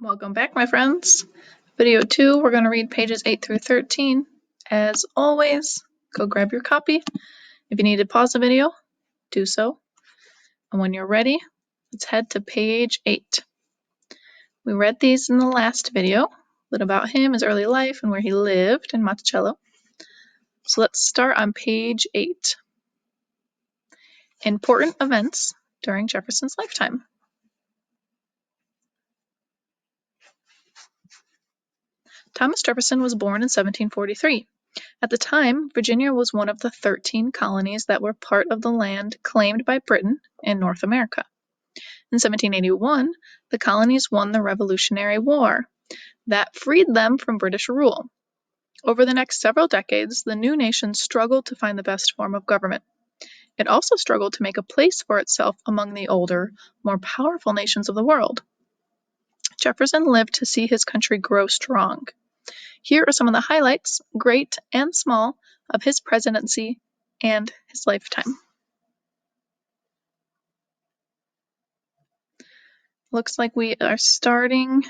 Welcome back, my friends. Video 2, we're going to read pages 8 through 13. As always, go grab your copy. If you need to pause the video, do so. And when you're ready, let's head to page 8. We read these in the last video, a little about him, his early life, and where he lived in Monticello. So let's start on page 8. Important events during Jefferson's lifetime. Thomas Jefferson was born in 1743. At the time, Virginia was one of the 13 colonies that were part of the land claimed by Britain in North America. In 1781, the colonies won the Revolutionary War. That freed them from British rule. Over the next several decades, the new nation struggled to find the best form of government. It also struggled to make a place for itself among the older, more powerful nations of the world. Jefferson lived to see his country grow strong. Here are some of the highlights, great and small, of his presidency and his lifetime. Looks like we are starting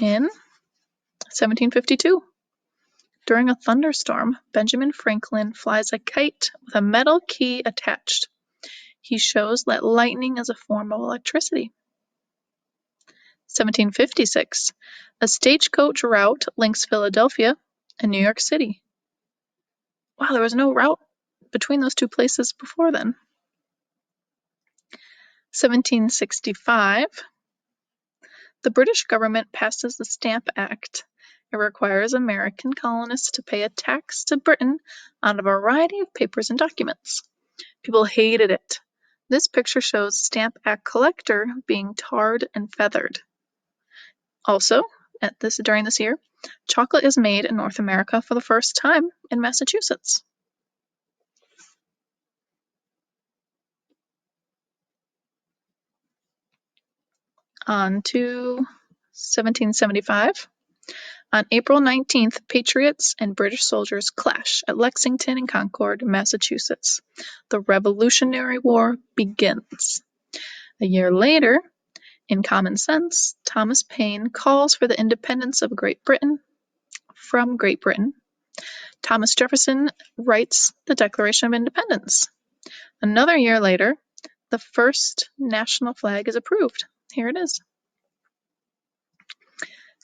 in 1752. During a thunderstorm, Benjamin Franklin flies a kite with a metal key attached. He shows that lightning is a form of electricity. 1756. A stagecoach route links Philadelphia and New York City. Wow, there was no route between those two places before then. 1765. The British government passes the Stamp Act. It requires American colonists to pay a tax to Britain on a variety of papers and documents. People hated it. This picture shows Stamp Act collector being tarred and feathered. Also, during this year, chocolate is made in North America for the first time in Massachusetts. On to 1775. On April 19th, Patriots and British soldiers clash at Lexington and Concord, Massachusetts. The Revolutionary War begins. A year later, in Common Sense, Thomas Paine calls for the independence of Great Britain from Great Britain. Thomas Jefferson writes the Declaration of Independence. Another year later, the first national flag is approved. Here it is.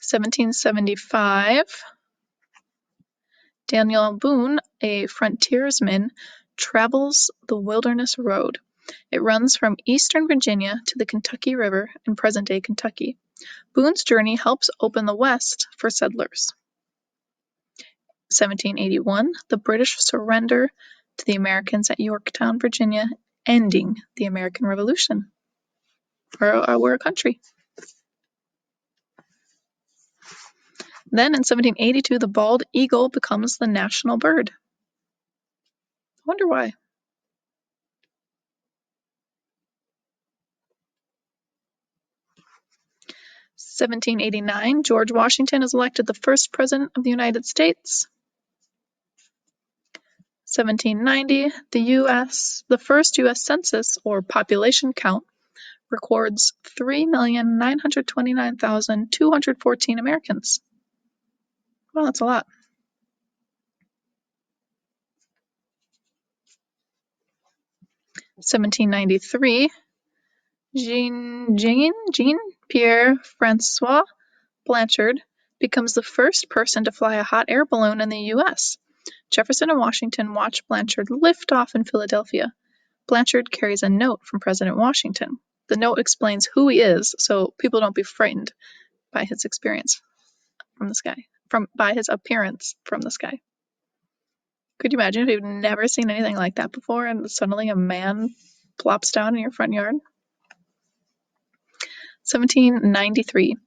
1775. Daniel Boone, a frontiersman, travels the Wilderness Road. It runs from eastern Virginia to the Kentucky River in present-day Kentucky. Boone's journey helps open the West for settlers. 1781, the British surrender to the Americans at Yorktown, Virginia, ending the American Revolution. We're a country. Then in 1782, the bald eagle becomes the national bird. I wonder why. 1789, George Washington is elected the first president of the United States. 1790, the first U.S. Census, or population count, records 3,929,214 Americans. Well, that's a lot. 1793, Jean-Pierre Francois Blanchard becomes the first person to fly a hot air balloon in the U.S. Jefferson and Washington watch Blanchard lift off in Philadelphia. Blanchard carries a note from President Washington. The note explains who he is, so people don't be frightened by his experience from the sky, by his appearance from the sky. Could you imagine if you've never seen anything like that before and suddenly a man plops down in your front yard? 1793.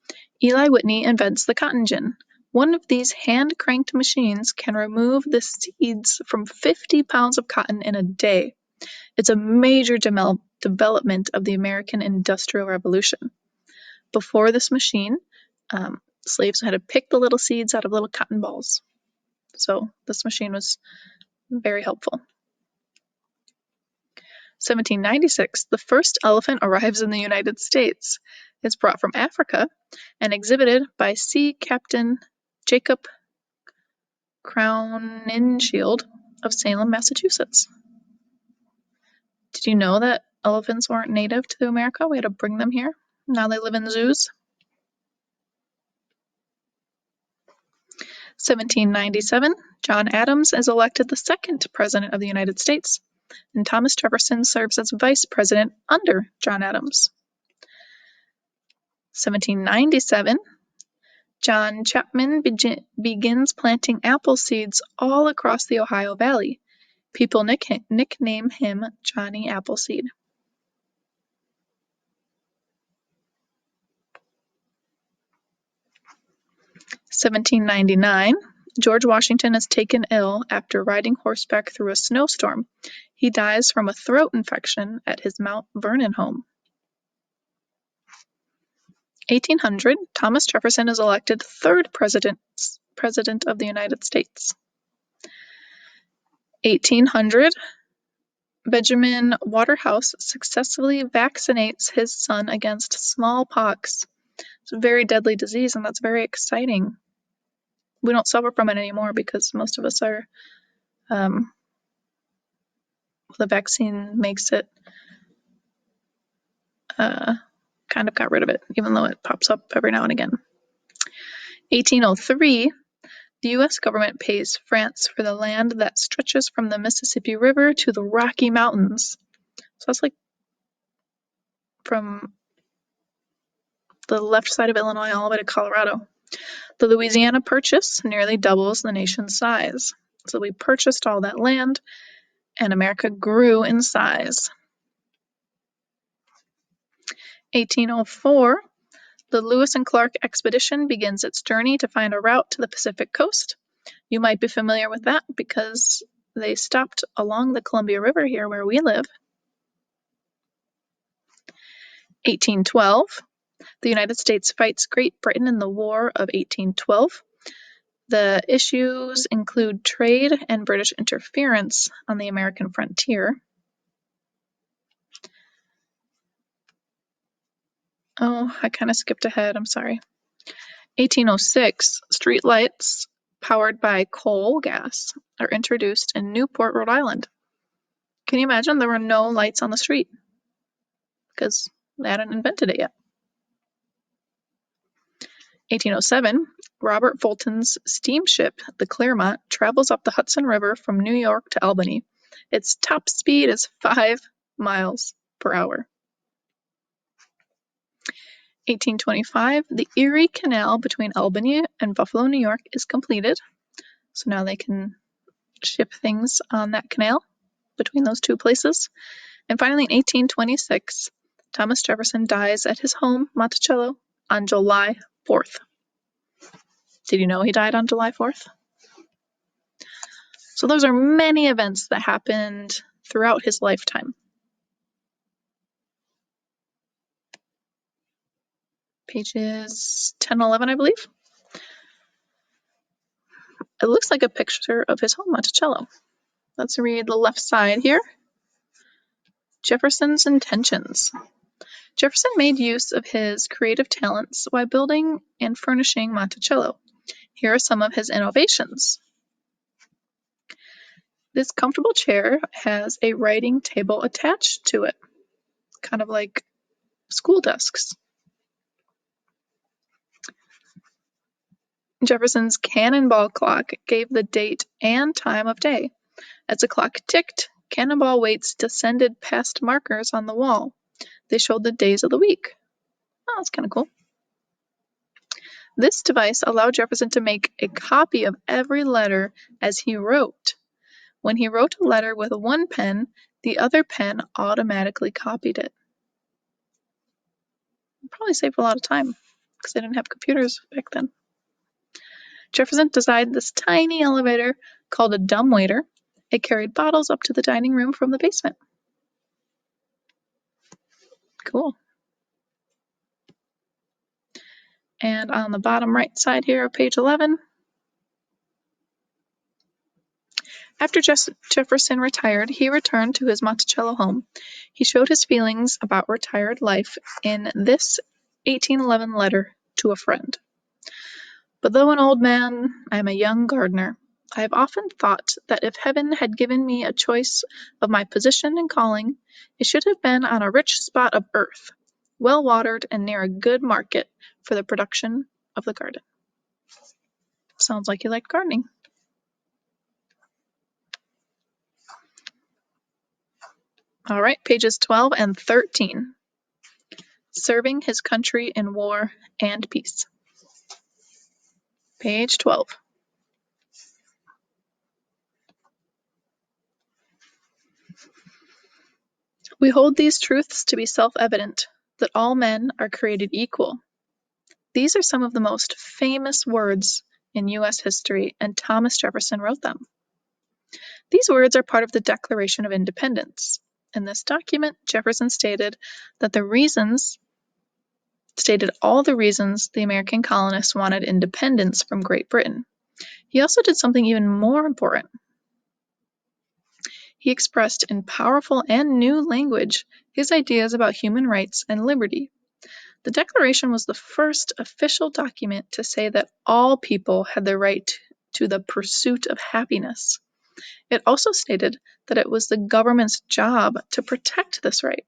Eli Whitney invents the cotton gin. One of these hand-cranked machines can remove the seeds from 50 pounds of cotton in a day. It's a major development of the American Industrial Revolution. Before this machine, slaves had to pick the little seeds out of little cotton balls. So this machine was very helpful. 1796, the first elephant arrives in the United States. It's brought from Africa and exhibited by Sea Captain Jacob Crowninshield of Salem, Massachusetts. Did you know that elephants weren't native to America? We had to bring them here. Now they live in zoos. 1797, John Adams is elected the second president of the United States, and Thomas Jefferson serves as vice president under John Adams. 1797, John Chapman begins planting apple seeds all across the Ohio Valley. People nickname him Johnny Appleseed. 1799, George Washington is taken ill after riding horseback through a snowstorm. He dies from a throat infection at his Mount Vernon home. 1800, Thomas Jefferson is elected third president of the United States. 1800, Benjamin Waterhouse successfully vaccinates his son against smallpox. It's a very deadly disease, and that's very exciting. We don't suffer from it anymore because most of us are, the vaccine makes it, kind of got rid of it, even though it pops up every now and again. 1803, the U.S. government pays France for the land that stretches from the Mississippi River to the Rocky Mountains. So that's like from the left side of Illinois all the way to Colorado. The Louisiana Purchase nearly doubles the nation's size. So we purchased all that land, and America grew in size. 1804, the Lewis and Clark expedition begins its journey to find a route to the Pacific coast. You might be familiar with that because they stopped along the Columbia River here where we live. 1812, the United States fights Great Britain in the War of 1812. The issues include trade and British interference on the American frontier. Oh, I kind of skipped ahead, I'm sorry. 1806, streetlights powered by coal gas are introduced in Newport, Rhode Island. Can you imagine? There were no lights on the street because they hadn't invented it yet. 1807, Robert Fulton's steamship, the Clermont, travels up the Hudson River from New York to Albany. Its top speed is 5 miles per hour. 1825, the Erie Canal between Albany and Buffalo, New York is completed. So now they can ship things on that canal between those two places. And finally, in 1826, Thomas Jefferson dies at his home, Monticello, on July 4th. Did you know he died on July 4th? So those are many events that happened throughout his lifetime. Pages 10 and 11, I believe. It looks like a picture of his home, Monticello. Let's read the left side here. Jefferson's intentions. Jefferson made use of his creative talents while building and furnishing Monticello. Here are some of his innovations. This comfortable chair has a writing table attached to it, kind of like school desks. Jefferson's cannonball clock gave the date and time of day. As the clock ticked, cannonball weights descended past markers on the wall. They showed the days of the week. Oh, that's kind of cool. This device allowed Jefferson to make a copy of every letter as he wrote. When he wrote a letter with one pen, the other pen automatically copied it. It probably saved a lot of time because they didn't have computers back then. Jefferson designed this tiny elevator called a dumbwaiter. It carried bottles up to the dining room from the basement. Cool. And on the bottom right side here of page 11, After Jefferson retired, he returned to his Monticello home. He showed his feelings about retired life in this 1811 letter to a friend. But though an old man, I am a young gardener. I have often thought that if heaven had given me a choice of my position and calling, it should have been on a rich spot of earth, well watered and near a good market for the production of the garden. Sounds like you like gardening. All right, pages 12 and 13. Serving his country in war and peace. Page 12. We hold these truths to be self-evident, that all men are created equal. These are some of the most famous words in U.S. history, and Thomas Jefferson wrote them. These words are part of the Declaration of Independence. In this document, Jefferson stated all the reasons the American colonists wanted independence from Great Britain. He also did something even more important. He expressed in powerful and new language his ideas about human rights and liberty. The Declaration was the first official document to say that all people had the right to the pursuit of happiness. It also stated that it was the government's job to protect this right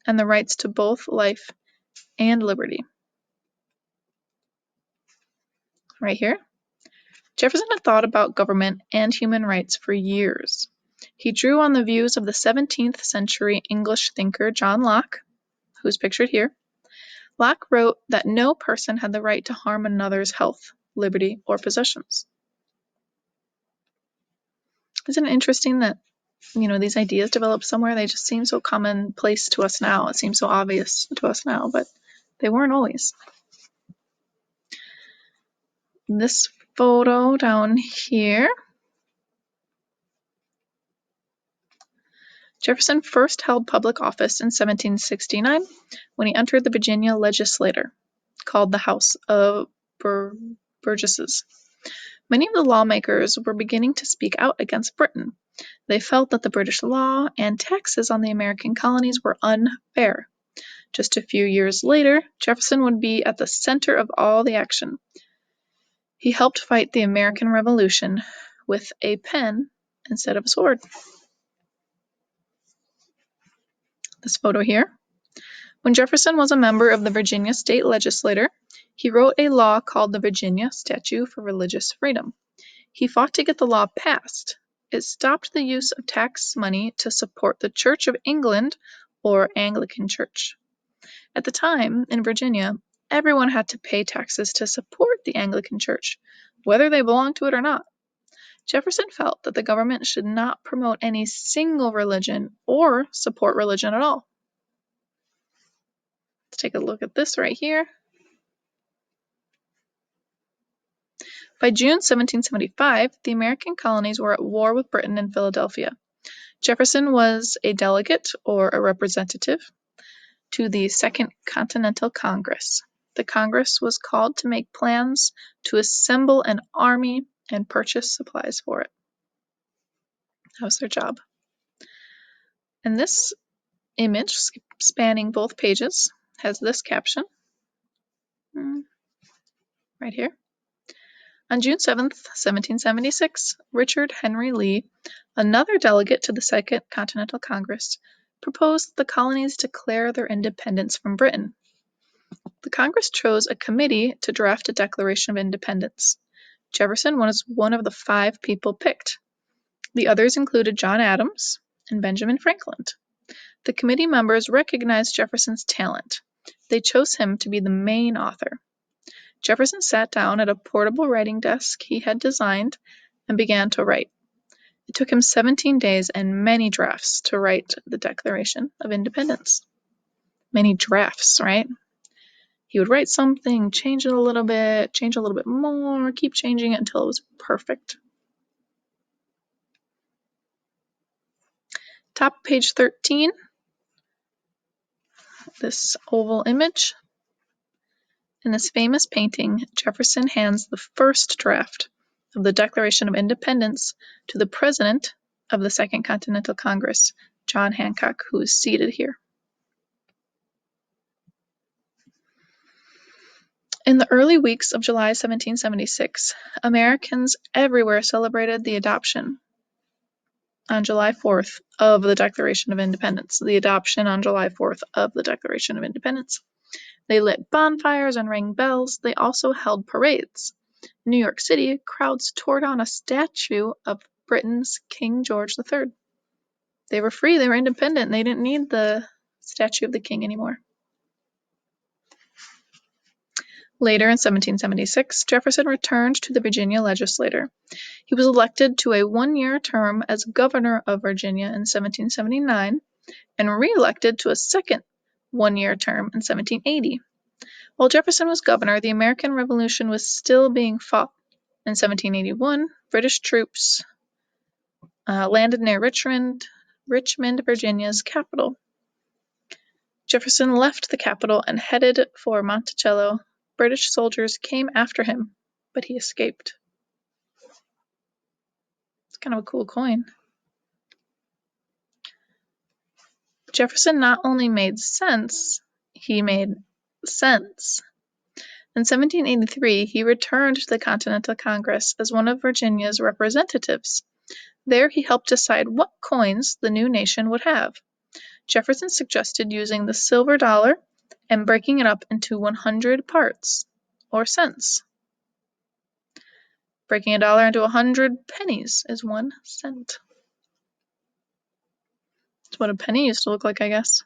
and the rights to both life and liberty. Right here, Jefferson had thought about government and human rights for years. He drew on the views of the 17th century English thinker John Locke, who's pictured here. Locke wrote that no person had the right to harm another's health, liberty, or possessions. Isn't it interesting that, these ideas developed somewhere? They just seem so commonplace to us now. It seems so obvious to us now, but they weren't always. This photo down here, Jefferson first held public office in 1769 when he entered the Virginia legislature, called the House of Burgesses. Many of the lawmakers were beginning to speak out against Britain. They felt that the British law and taxes on the American colonies were unfair. Just a few years later, Jefferson would be at the center of all the action. He helped fight the American Revolution with a pen instead of a sword. This photo here. When Jefferson was a member of the Virginia state legislature, he wrote a law called the Virginia Statute for Religious Freedom. He fought to get the law passed. It stopped the use of tax money to support the Church of England, or Anglican Church. At the time, in Virginia, everyone had to pay taxes to support the Anglican Church, whether they belonged to it or not. Jefferson felt that the government should not promote any single religion or support religion at all. Let's take a look at this right here. By June 1775, the American colonies were at war with Britain in Philadelphia. Jefferson was a delegate, or a representative, to the Second Continental Congress. The Congress was called to make plans to assemble an army and purchase supplies for it. That was their job. And this image, spanning both pages, has this caption right here. On June 7th, 1776, Richard Henry Lee, another delegate to the Second Continental Congress, proposed the colonies declare their independence from Britain. The Congress chose a committee to draft a Declaration of Independence. Jefferson was one of the 5 people picked. The others included John Adams and Benjamin Franklin. The committee members recognized Jefferson's talent. They chose him to be the main author. Jefferson sat down at a portable writing desk he had designed and began to write. It took him 17 days and many drafts to write the Declaration of Independence. Many drafts, right? He would write something, change it a little bit, change a little bit more, keep changing it until it was perfect. Top of page 13, this oval image. In this famous painting, Jefferson hands the first draft of the Declaration of Independence to the President of the Second Continental Congress, John Hancock, who is seated here. In the early weeks of July 1776, Americans everywhere celebrated the adoption on July 4th of the Declaration of Independence. The adoption on July 4th of the Declaration of Independence. They lit bonfires and rang bells. They also held parades. In New York City, crowds tore down a statue of Britain's King George III. They were free, they were independent, and they didn't need the statue of the king anymore. Later in 1776, Jefferson returned to the Virginia legislature. He was elected to a one-year term as governor of Virginia in 1779 and re-elected to a second one-year term in 1780. While Jefferson was governor, the American Revolution was still being fought. In 1781, British troops landed near Richmond, Virginia's capital. Jefferson left the capital and headed for Monticello. British soldiers came after him, but he escaped. It's kind of a cool coin. Jefferson not only made sense, he made sense. In 1783, he returned to the Continental Congress as one of Virginia's representatives. There he helped decide what coins the new nation would have. Jefferson suggested using the silver dollar and breaking it up into 100 parts, or cents. Breaking a dollar into 100 pennies is 1 cent. That's what a penny used to look like, I guess.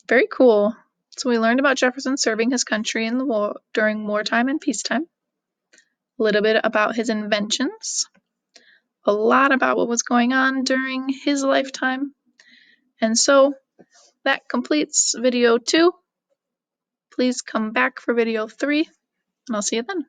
Very cool. So we learned about Jefferson serving his country in the war during wartime and peacetime. A little bit about his inventions. A lot about what was going on during his lifetime. And so that completes video 2. Please come back for video 3, and I'll see you then.